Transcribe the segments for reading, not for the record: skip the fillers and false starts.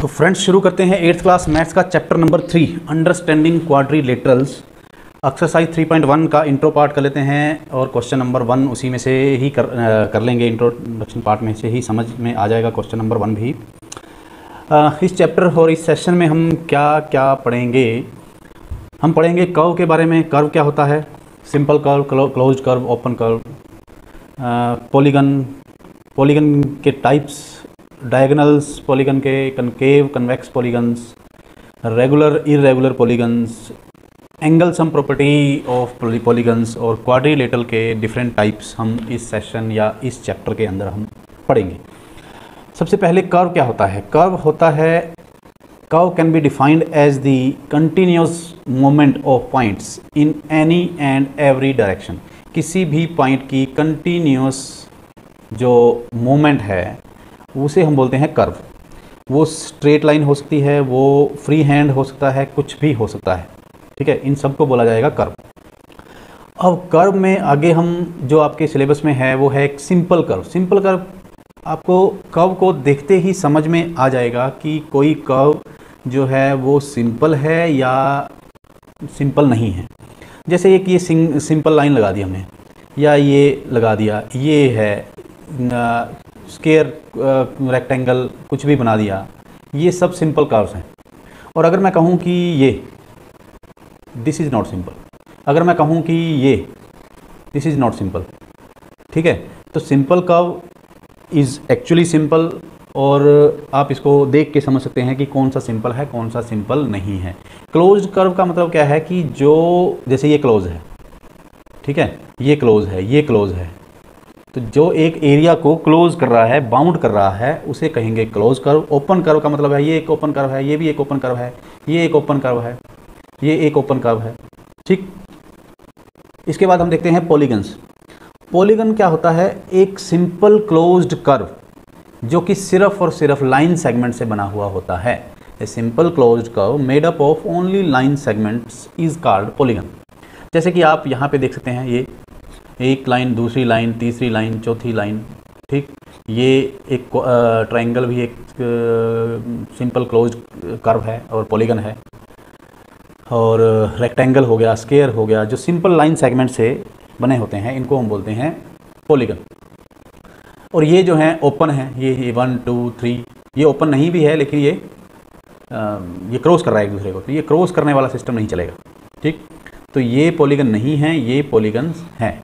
तो फ्रेंड्स शुरू करते हैं 8th क्लास मैथ्स का chapter number 3 understanding quadrilaterals. Exercise 3.1 का इंट्रो पार्ट कर लेते हैं और क्वेश्चन नंबर 1 उसी में से ही कर लेंगे। इंट्रोडक्शन पार्ट में से ही समझ में आ जाएगा क्वेश्चन नंबर 1 भी। इस चैप्टर और इस सेशन में हम क्या क्या पढ़ेंगे। हम पढ़ेंगे कर्व के बारे में। कर्व क्या होता है, simple curve, closed curve, open curve, polygon के टाइप्स, डायगोनल्स पॉलीगन के, concave convex polygons, regular irregular polygons, angle sum property of polygons और क्वाड्रिलेटरल के डिफरेंट टाइप्स हम इस सेशन या इस चैप्टर के अंदर हम पढ़ेंगे। सबसे पहले कर्व क्या होता है। कर्व होता है, curve can be defined as the continuous movement of points in any and every direction. किसी भी पॉइंट की कंटिन्यूस जो मूवमेंट है उसे हम बोलते हैं कर्व। वो स्ट्रेट लाइन हो सकती है, वो फ्री हैंड हो सकता है, कुछ भी हो सकता है, ठीक है। इन सब को बोला जाएगा कर्व। अब कर्व में आगे हम जो आपके सिलेबस में है वो है एक सिंपल कर्व। सिंपल कर्व आपको कर्व को देखते ही समझ में आ जाएगा कि कोई कर्व जो है वो सिंपल है या सिंपल नहीं है। जैसे एक ये सिंपल लाइन लगा दी हमने, या ये लगा दिया, ये है स्क्वायर, रेक्टेंगल, कुछ भी बना दिया, ये सब सिंपल कर्व्स हैं। और अगर मैं कहूँ कि ये दिस इज़ नॉट सिंपल, अगर मैं कहूँ कि ये दिस इज़ नॉट सिंपल, ठीक है, तो simple curve is actually simple. और आप इसको देख के समझ सकते हैं कि कौन सा सिंपल है, कौन सा सिंपल नहीं है। क्लोज्ड कर्व का मतलब क्या है कि जो, जैसे ये क्लोज है, ठीक है, ये क्लोज है, ये क्लोज है, तो जो एक एरिया को क्लोज कर रहा है, बाउंड कर रहा है, उसे कहेंगे क्लोज कर्व। ओपन कर्व का मतलब है ये एक ओपन कर्व है, ये भी एक ओपन कर्व है, ये एक ओपन कर्व है, ये एक ओपन कर्व है, ठीक। इसके बाद हम देखते हैं पॉलीगन्स। पॉलीगन क्या होता है, एक सिंपल क्लोज्ड कर्व जो कि सिर्फ और सिर्फ लाइन सेगमेंट से बना हुआ होता है। A simple closed curve made up of only line segments is called polygon. जैसे कि आप यहाँ पे देख सकते हैं, ये एक लाइन, दूसरी लाइन, तीसरी लाइन, चौथी लाइन, ठीक। ये एक ट्रायंगल भी एक सिंपल क्लोज्ड कर्व है और पॉलीगन है। और रेक्टेंगल हो गया, स्क्वायर हो गया, जो सिंपल लाइन सेगमेंट से बने होते हैं, इनको हम बोलते हैं पॉलीगन। और ये जो हैं ओपन है, ये 1 2 3, ये ओपन नहीं भी है लेकिन ये क्रॉस कर रहा है एक दूसरे को, तो ये क्रॉस करने वाला सिस्टम नहीं चलेगा, ठीक। तो ये पॉलीगन नहीं है, ये पॉलीगन्स हैं।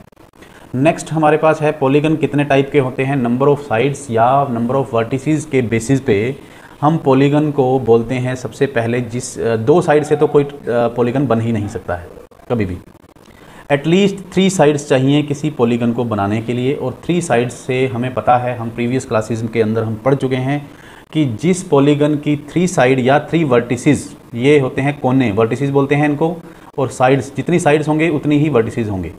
नेक्स्ट हमारे पास है पॉलीगन कितने टाइप के होते हैं। नंबर ऑफ साइड्स या नंबर ऑफ वर्टिसेस के बेसिस पे हम पॉलीगन को बोलते हैं। सबसे पहले जिस 2 साइड से तो कोई पॉलीगन बन ही नहीं सकता है कभी भी। एटलीस्ट 3 साइड्स चाहिए किसी पॉलीगन को बनाने के लिए। और 3 साइड्स से हमें पता है, हम प्रीवियस क्लासेस के अंदर हम पढ़ चुके हैं कि जिस पॉलीगन की 3 साइड या 3 वर्टिसेस, ये होते हैं कोने, वर्टिसेस बोलते हैं इनको, और साइड्स, जितनी साइड्स होंगे उतनी ही वर्टिसेस होंगे।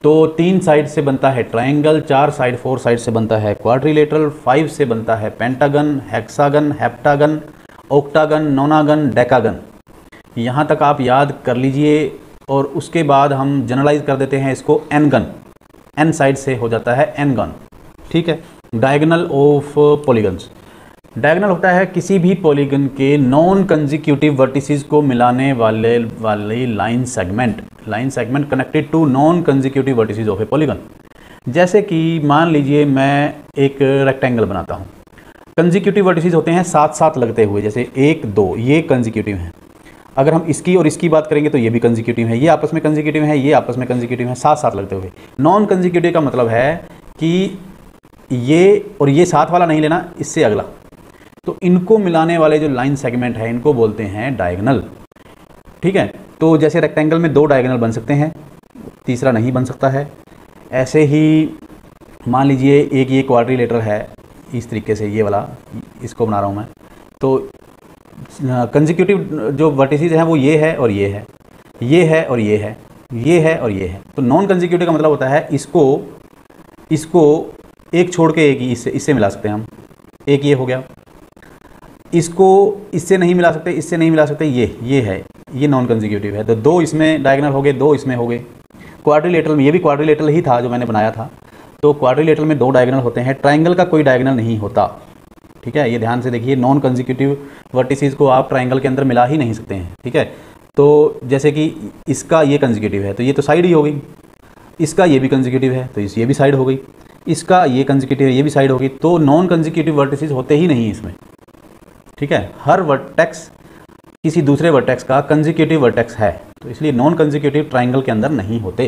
तो 3 साइड से बनता है ट्रायंगल, 4 साइड से बनता है क्वाड्रिलेटरल, 5 से बनता है pentagon, hexagon, heptagon, octagon, नोनागन, decagon. यहाँ तक आप याद कर लीजिए। और उसके बाद हम जनरलाइज कर देते हैं इसको एन-गन, एन साइड से हो जाता है एन-गन, ठीक है। डायगोनल ऑफ पॉलीगन्स, डायगोनल होता है किसी भी पॉलीगन के नॉन कंसेक्यूटिव वर्टिसेस को मिलाने वाले line segment connected to non consecutive vertices of a polygon. जैसे कि मान लीजिए मैं एक रेक्टेंगल बनाता हूँ, कंसेक्यूटिव वर्टिसेस होते हैं साथ साथ लगते हुए, जैसे 1 2, ये कंसेक्यूटिव हैं। अगर हम इसकी और इसकी बात करेंगे तो ये भी कंसेक्यूटिव है, ये आपस में कंसेक्यूटिव है, ये आपस में कंसेक्यूटिव है, साथ साथ लगते हुए। नॉन कंसेक्यूटिव का मतलब है कि ये और ये साथ वाला नहीं लेना, इससे अगला। तो इनको मिलाने वाले जो लाइन सेगमेंट है इनको बोलते हैं डायगोनल, ठीक है। तो जैसे रेक्टेंगल में 2 डायगोनल बन सकते हैं, तीसरा नहीं बन सकता है। ऐसे ही मान लीजिए एक ये क्वाड्रिलेटरल है, इस तरीके से ये वाला, इसको बना रहा हूँ मैं। तो कंसेक्यूटिव जो वर्टिसेस हैं वो ये है और ये है, ये है और ये है, ये है और ये है। तो नॉन कंसेक्यूटिव का मतलब होता है इसको एक छोड़ के एक ही इससे मिला सकते हैं हम, एक ये हो गया। इसको इससे नहीं मिला सकते, इससे नहीं मिला सकते, ये है, ये नॉन कंसेक्यूटिव है। तो 2 इसमें डायगोनल हो गए, 2 इसमें हो गए। क्वाड्रिलेटरल में, ये भी क्वाड्रिलेटरल ही था जो मैंने बनाया था। तो क्वाड्रिलेटरल में 2 डायगोनल होते हैं। ट्रायंगल का कोई डायगोनल नहीं होता, ठीक है, ये ध्यान से देखिए, नॉन कंसेक्यूटिव वर्टिसेस को आप ट्राइंगल के अंदर मिला ही नहीं सकते हैं। ठीक है, तो जैसे कि इसका ये कंसेक्यूटिव है तो ये तो साइड ही हो गई, इसका ये भी कंसेक्यूटिव है तो ये भी साइड हो गई, इसका ये कंसेक्यूटिव है ये भी साइड हो गई, तो नॉन कंसेक्यूटिव वर्टिसेस होते ही नहीं इसमें। ठीक है, हर वर्टेक्स किसी दूसरे वर्टेक्स का कंसेक्यूटिव वर्टेक्स है, तो इसलिए नॉन कंसेक्यूटिव ट्राइंगल के अंदर नहीं होते।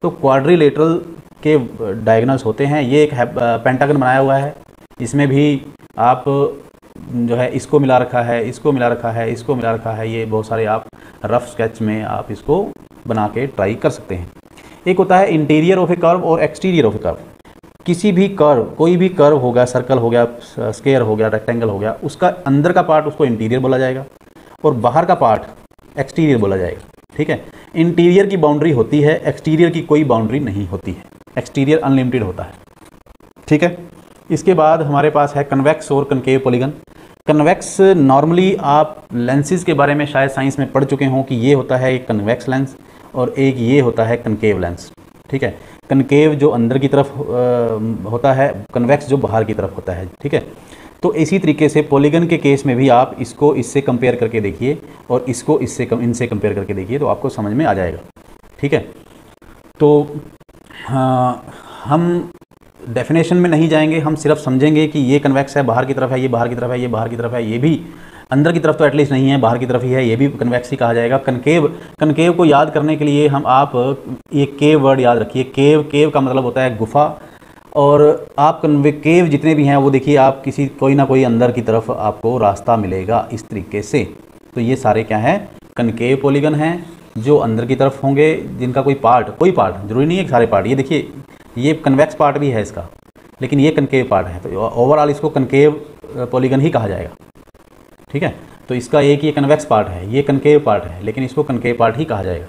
तो क्वाड्रिलेटरल के डायगोनल्स होते हैं। ये एक पेंटागन बनाया हुआ है, इसमें भी आप जो है इसको मिला रखा है, इसको मिला रखा है, इसको मिला रखा है, ये बहुत सारे आप रफ स्केच में आप इसको बना के ट्राई कर सकते हैं। एक होता है इंटीरियर ऑफ ए कर्व और एक्सटीरियर ऑफ ए कर्व। किसी भी कर्व, कोई भी कर्व हो गया, सर्कल हो गया, स्क्वायर हो गया, रेक्टेंगल हो गया, उसका अंदर का पार्ट उसको इंटीरियर बोला जाएगा और बाहर का पार्ट एक्सटीरियर बोला जाएगा। ठीक है, इंटीरियर की बाउंड्री होती है, एक्सटीरियर की कोई बाउंड्री नहीं होती है, एक्सटीरियर अनलिमिटेड होता है। ठीक है, इसके बाद हमारे पास है कन्वेक्स और कनकेव पॉलीगन। कन्वेक्स नॉर्मली आप लेंसेज के बारे में शायद साइंस में पढ़ चुके हों कि ये होता है एक कन्वेक्स लेंस और एक ये होता है कनकेव लेंस। ठीक है, कनकेव जो अंदर की तरफ होता है, कन्वेक्स जो बाहर की तरफ होता है। ठीक है, तो इसी तरीके से पॉलीगन के केस में भी आप इसको इससे कंपेयर करके देखिए और इसको इनसे कंपेयर करके देखिए तो आपको समझ में आ जाएगा। ठीक है, तो हम डेफिनेशन में नहीं जाएंगे, हम सिर्फ समझेंगे कि ये कन्वेक्स है, बाहर की तरफ है, ये बाहर की तरफ है, ये बाहर की तरफ है, ये भी अंदर की तरफ तो एटलीस्ट नहीं है, बाहर की तरफ ही है, ये भी कन्वेक्स ही कहा जाएगा। कनकेव को याद करने के लिए आप ये केव वर्ड याद रखिए। केव का मतलब होता है गुफा, और आप केव जितने भी हैं वो देखिए, आप कोई ना कोई अंदर की तरफ आपको रास्ता मिलेगा इस तरीके से। तो ये सारे क्या हैं, कनकेव पॉलीगन हैं जो अंदर की तरफ होंगे, जिनका कोई पार्ट जरूरी नहीं है कि सारे पार्ट। ये देखिए, ये कन्वेक्स पार्ट भी है इसका, लेकिन ये कनकेव पार्ट है, तो ओवरऑल इसको कनकेव पॉलीगन ही कहा जाएगा। ठीक है, तो इसका एक ये कन्वेक्स पार्ट है, ये कनकेव पार्ट है, लेकिन इसको कनकेव पार्ट ही कहा जाएगा।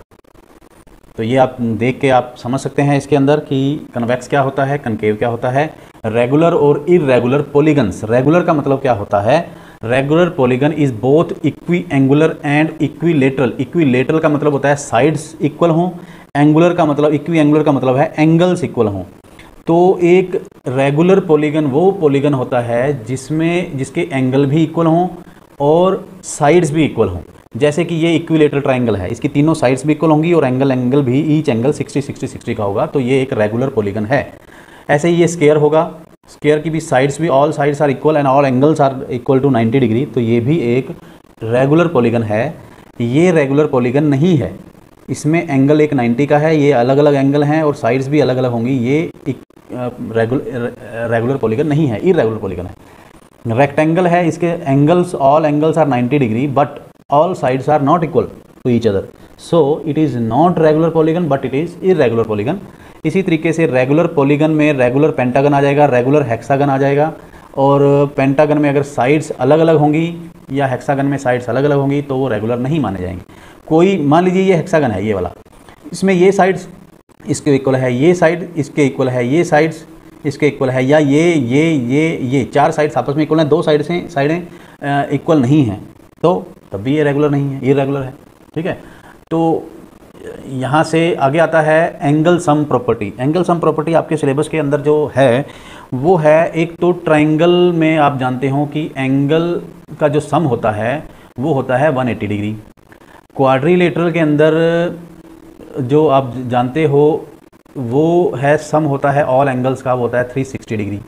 तो ये आप देख के आप समझ सकते हैं इसके अंदर कि कन्वेक्स क्या होता है, कनकेव क्या होता है। रेगुलर और इरेगुलर पॉलीगन्स। रेगुलर का मतलब क्या होता है, regular polygon is both equi angular and equilateral. Equilateral का मतलब होता है साइड्स इक्वल हों, एंगुलर का मतलब, इक्वी एंगुलर का मतलब है एंगल्स इक्वल हों। तो एक रेगुलर पॉलीगन वो पॉलीगन होता है जिसके एंगल भी इक्वल हों और साइड्स भी इक्वल हों। जैसे कि ये इक्विलेटरल ट्राइंगल है, इसकी तीनों साइड्स भी इक्वल होंगी और एंगल भी ईच एंगल 60-60-60 का होगा, तो ये एक रेगुलर पॉलीगन है। ऐसे ही ये स्क्वायर होगा, स्क्वायर की भी साइड्स भी, all sides are equal and all angles are equal to 90 degree, तो ये भी एक रेगुलर पॉलीगन है। ये रेगुलर पॉलीगन नहीं है, इसमें एंगल एक 90 का है, ये अलग अलग एंगल हैं और साइड्स भी अलग अलग होंगी, ये रेगुलर पॉलीगन नहीं है, इरेगुलर पॉलीगन है। रेक्टेंगल है, इसके angles, all angles are 90 degree but all sides are not equal to each other, so it is not regular polygon but it is irregular polygon। इसी तरीके से रेगुलर पॉलीगन में regular pentagon आ जाएगा, regular hexagon आ जाएगा, और pentagon में अगर sides अलग अलग होंगी या हेक्सागन में साइड्स अलग अलग होंगी तो वो रेगुलर नहीं माने जाएंगे। कोई मान लीजिए ये हेक्सागन है, ये वाला, इसमें ये साइड्स इसके इक्वल है, ये साइड इसके इक्वल है, ये साइड्स इसके इक्वल है, या ये चार साइड्स आपस में इक्वल हैं, दो साइडें इक्वल नहीं हैं, तो तब भी ये रेगुलर नहीं है, इरेगुलर है। ठीक है, तो यहाँ से आगे आता है angle sum property. Angle sum property आपके सिलेबस के अंदर जो है वो है, एक तो ट्राइंगल में आप जानते हो कि एंगल का जो सम होता है वो होता है 180 डिग्री। क्वाड्रिलेटरल के अंदर जो आप जानते हो वो है सम होता है ऑल एंगल्स का, वो होता है 360 डिग्री।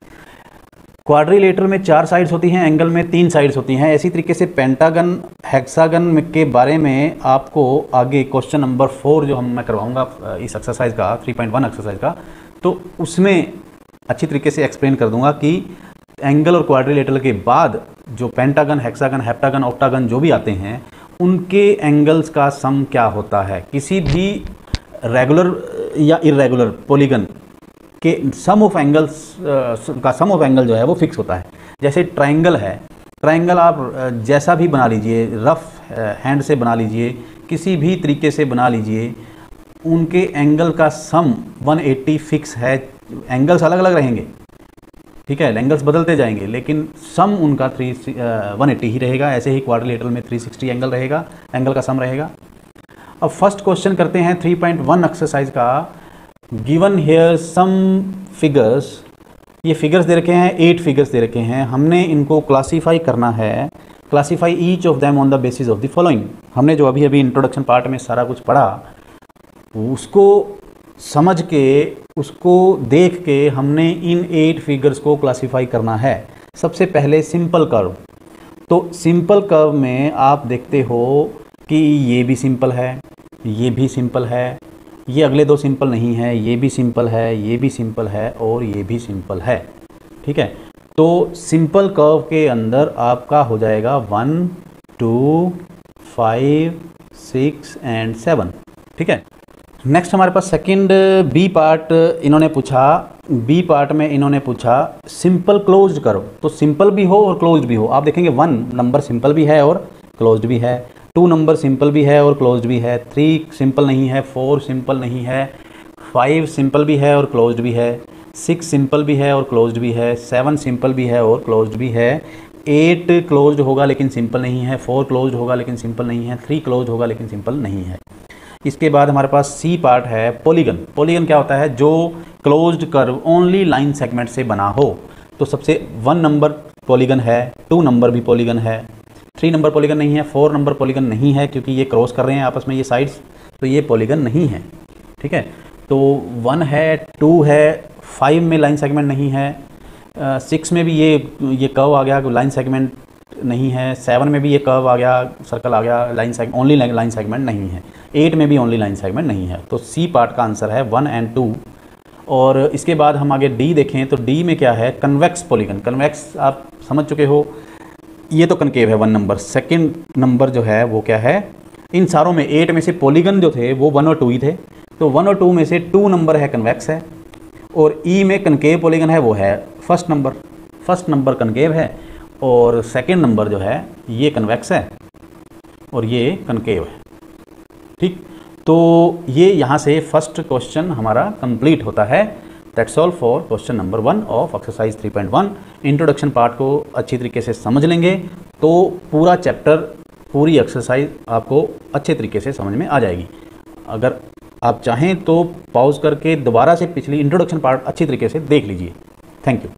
क्वाड्रिलेटरल में 4 साइड्स होती हैं, एंगल में 3 साइड्स होती हैं। इसी तरीके से पेंटागन हेक्सागन के बारे में आपको आगे क्वेश्चन नंबर 4 जो मैं करवाऊंगा इस एक्सरसाइज का, 3.1 एक्सरसाइज का, तो उसमें अच्छी तरीके से एक्सप्लेन कर दूंगा कि एंगल और क्वाड्रिलेटरल के बाद जो पेंटागन, हेक्सागन, हेप्टागन, ऑक्टागन जो भी आते हैं उनके एंगल्स का सम क्या होता है। किसी भी रेगुलर या इरेगुलर पॉलीगन कि सम ऑफ एंगल्स का सम ऑफ एंगल जो है वो फिक्स होता है। जैसे ट्राइंगल है, ट्राइंगल आप जैसा भी बना लीजिए, रफ हैंड से बना लीजिए, किसी भी तरीके से बना लीजिए, उनके एंगल का सम 180 फिक्स है। एंगल्स अलग अलग रहेंगे, ठीक है, एंगल्स बदलते जाएंगे, लेकिन सम उनका 180 ही रहेगा। ऐसे ही क्वाड्रिलेटरल में 360 एंगल रहेगा, एंगल का सम रहेगा। अब फर्स्ट क्वेश्चन करते हैं 3.1 एक्सरसाइज का। गिवन हेयर सम फिगर्स ये फिगर्स दे रखे हैं, 8 फिगर्स दे रखे हैं, हमने इनको क्लासीफाई करना है, classify each of them on the basis of the following. हमने जो अभी अभी इंट्रोडक्शन पार्ट में सारा कुछ पढ़ा, उसको समझ के, उसको देख के हमने इन 8 फिगर्स को क्लासीफाई करना है। सबसे पहले सिंपल कर्व। तो सिंपल कर्व में आप देखते हो कि ये भी सिंपल है, ये भी सिंपल है, ये अगले 2 सिंपल नहीं है, ये भी सिंपल है, ये भी सिंपल है और ये भी सिंपल है। ठीक है, तो सिंपल कर्व के अंदर आपका हो जाएगा 1 2 5 6 एंड 7। ठीक है, नेक्स्ट हमारे पास सेकंड बी पार्ट इन्होंने पूछा। बी पार्ट में इन्होंने पूछा सिंपल क्लोज्ड कर्व। तो सिंपल भी हो और क्लोज्ड भी हो। आप देखेंगे 1 नंबर सिंपल भी है और क्लोज्ड भी है, 2 नंबर सिंपल भी है और क्लोज्ड भी है, 3 सिंपल नहीं है, 4 सिंपल नहीं है, 5 सिंपल भी है और क्लोज्ड भी है, 6 सिंपल भी है और क्लोज्ड भी है, 7 सिंपल भी है और क्लोज्ड भी है, 8 क्लोज्ड होगा लेकिन सिंपल नहीं है, 4 क्लोज्ड होगा लेकिन सिंपल नहीं है, 3 क्लोज्ड होगा लेकिन सिंपल नहीं है। इसके बाद हमारे पास सी पार्ट है पॉलीगन। पॉलीगन क्या होता है? जो closed curve only line segment से बना हो। तो सबसे 1 नंबर पॉलीगन है, 2 नंबर भी पॉलीगन है, 3 नंबर पॉलीगन नहीं है, 4 नंबर पॉलीगन नहीं है क्योंकि ये क्रॉस कर रहे हैं आपस में ये साइड्स, तो ये पॉलीगन नहीं है। ठीक है, तो 1 है, 2 है, 5 में लाइन सेगमेंट नहीं है, 6 में भी ये कर्व आ गया, लाइन सेगमेंट नहीं है, 7 में भी ये कर्व आ गया, सर्कल आ गया, line segment only line segment नहीं है, 8 में भी ओनली लाइन सेगमेंट नहीं है। तो सी पार्ट का आंसर है 1 एंड 2। और इसके बाद हम आगे डी देखें तो डी में क्या है? Convex polygon. कन्वेक्स आप समझ चुके हो, ये तो कनकेव है 1 नंबर। सेकंड नंबर जो है वो क्या है? इन सारों में 8 में से पॉलीगन जो थे वो 1 और 2 ही थे, तो 1 और 2 में से 2 नंबर है कन्वेक्स है, और ई में कनकेव पॉलीगन है वो है फर्स्ट नंबर कनकेव है, और सेकंड नंबर जो है ये कन्वेक्स है और ये कनकेव है। ठीक, तो ये यहाँ से फर्स्ट क्वेश्चन हमारा कंप्लीट होता है। That's all for question number 1 of exercise 3.1। Introduction part को अच्छी तरीके से समझ लेंगे तो पूरा चैप्टर, पूरी एक्सरसाइज आपको अच्छे तरीके से समझ में आ जाएगी। अगर आप चाहें तो पॉज करके दोबारा से पिछली इंट्रोडक्शन पार्ट अच्छी तरीके से देख लीजिए। Thank you.